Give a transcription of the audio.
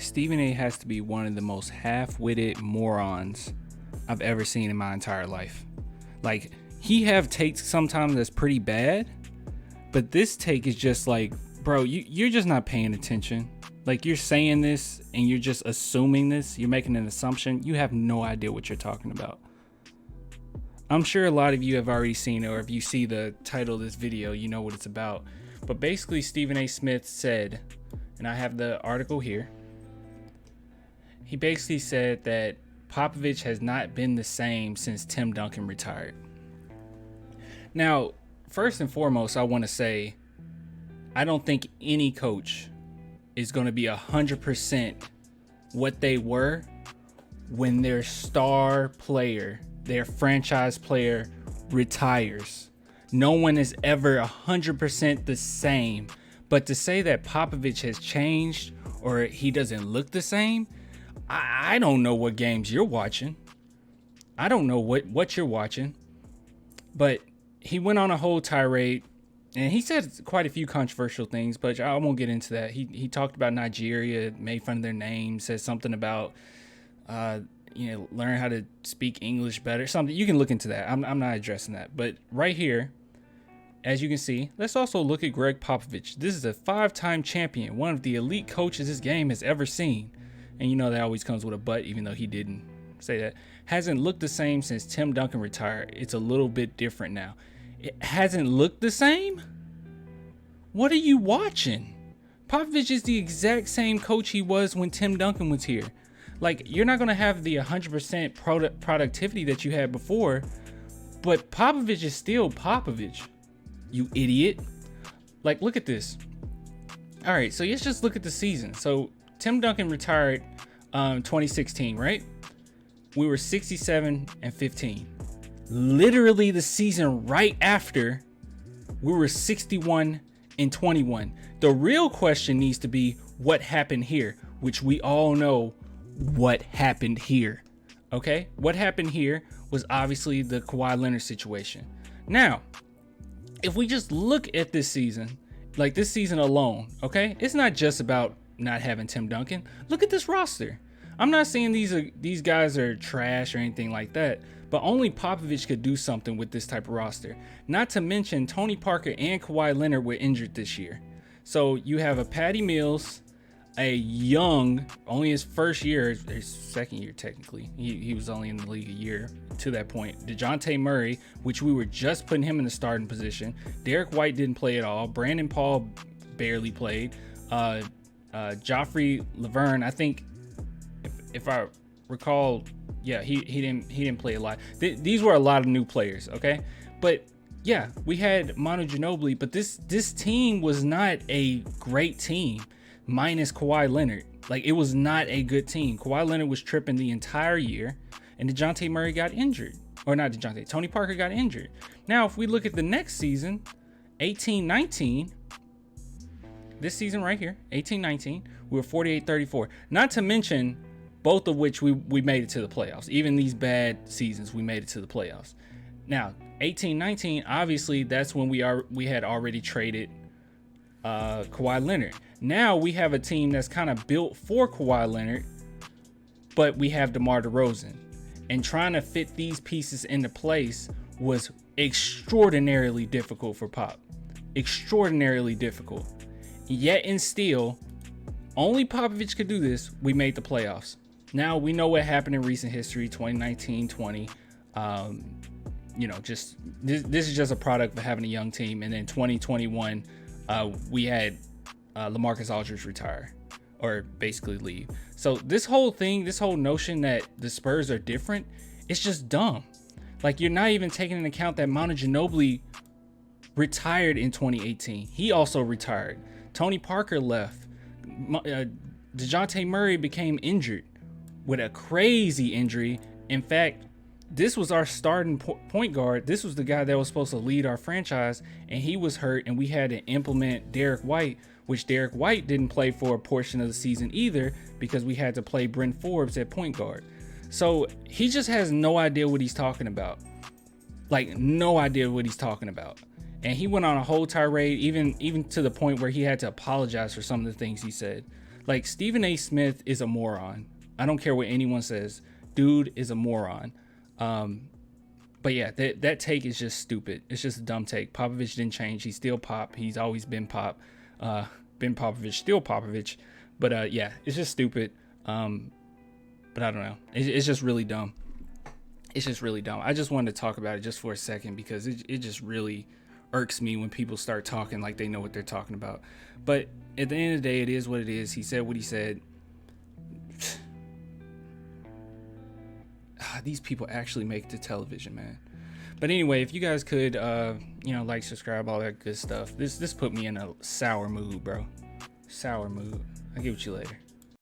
Stephen A has to be one of the most half-witted morons I've ever seen in my entire life. Like, he have takes sometimes that's pretty bad, but this take is just like, bro, you're just not paying attention. Like, you're saying this and you're just assuming this. You're making an assumption. You have no idea what you're talking about. I'm sure a lot of you have already seen it, or if you see the title of this video, you know what it's about. But basically, Stephen A. Smith said, and I have the article here, he basically said that Popovich has not been the same since Tim Duncan retired. Now, first and foremost, I want to say, I don't think any coach is going to be 100% what they were when their star player, their franchise player, retires. No one is ever 100% the same. But to say that Popovich has changed or he doesn't look the same, I don't know what games you're watching. I don't know what you're watching. But he went on a whole tirade, and he said quite a few controversial things, but I won't get into that. He talked about Nigeria, made fun of their name, said something about learn how to speak English better. Something you can look into that. I'm not addressing that. But right here, as you can see, let's also look at Greg Popovich. This is a 5-time champion, one of the elite coaches this game has ever seen. And you know that always comes with a but, even though he didn't say that. Hasn't looked the same since Tim Duncan retired. It's a little bit different now. It hasn't looked the same? What are you watching? Popovich is the exact same coach he was when Tim Duncan was here. Like, you're not going to have the 100% productivity that you had before, but Popovich is still Popovich, you idiot. Like, look at this. All right, so let's just look at the season. So Tim Duncan retired 2016, right? We were 67-15. Literally the season right after, we were 61-21. The real question needs to be what happened here, which we all know what happened here. Okay? What happened here was obviously the Kawhi Leonard situation. Now, if we just look at this season, like this season alone, okay? It's not just about not having Tim Duncan. Look at this roster. I'm not saying these guys are trash or anything like that, but only Popovich could do something with this type of roster. Not to mention Tony Parker and Kawhi Leonard were injured this year. So you have a Patty Mills, a young, only his first year, his second year technically. He was only in the league a year to that point. DeJounte Murray, which we were just putting him in the starting position. Derek White didn't play at all. Brandon Paul barely played. Joffrey Laverne, I think, if I recall, yeah, he didn't play a lot. These were a lot of new players, okay? But yeah, we had Manu Ginobili, but this team was not a great team minus Kawhi Leonard. Like, it was not a good team. Kawhi Leonard was tripping the entire year, and DeJounte Murray got injured. Or not DeJounte, Tony Parker got injured. Now, if we look at the next season, 18-19, this season right here, 18-19, we were 48-34. Not to mention both of which we made it to the playoffs. Even these bad seasons, we made it to the playoffs. Now, 18-19, obviously, that's when we had already traded Kawhi Leonard. Now we have a team that's kind of built for Kawhi Leonard, but we have DeMar DeRozan. And trying to fit these pieces into place was extraordinarily difficult for Pop. Extraordinarily difficult. Yet and still, only Popovich could do this. We made the playoffs. Now we know what happened in recent history, 2019-20. Just this is just a product of having a young team. And then 2021, we had LaMarcus Aldridge retire, or basically leave. So this whole notion that the Spurs are different, it's just dumb. Like, you're not even taking into account that Manu Ginobili retired in 2018. He also retired. Tony Parker left. DeJounte Murray became injured with a crazy injury. In fact, this was our starting point guard. This was the guy that was supposed to lead our franchise, and he was hurt, and we had to implement Derek White, which Derek White didn't play for a portion of the season either because we had to play Bryn Forbes at point guard. So he just has no idea what he's talking about. Like, no idea what he's talking about. And he went on a whole tirade, even to the point where he had to apologize for some of the things he said. Like, Stephen A. Smith is a moron. I don't care what anyone says. Dude is a moron. But yeah, that take is just stupid. It's just a dumb take. Popovich didn't change. He's still Pop. He's always been Pop. Been Popovich, still Popovich. But yeah, it's just stupid. But I don't know. It's just really dumb. It's just really dumb. I just wanted to talk about it just for a second because it just really irks me when people start talking like they know what they're talking about. But at the end of the day, it is what it is. He said what he said. These people actually make the television, man. But anyway, if you guys could, like, subscribe, all that good stuff. This put me in a sour mood, bro. Sour mood. I'll get with you later.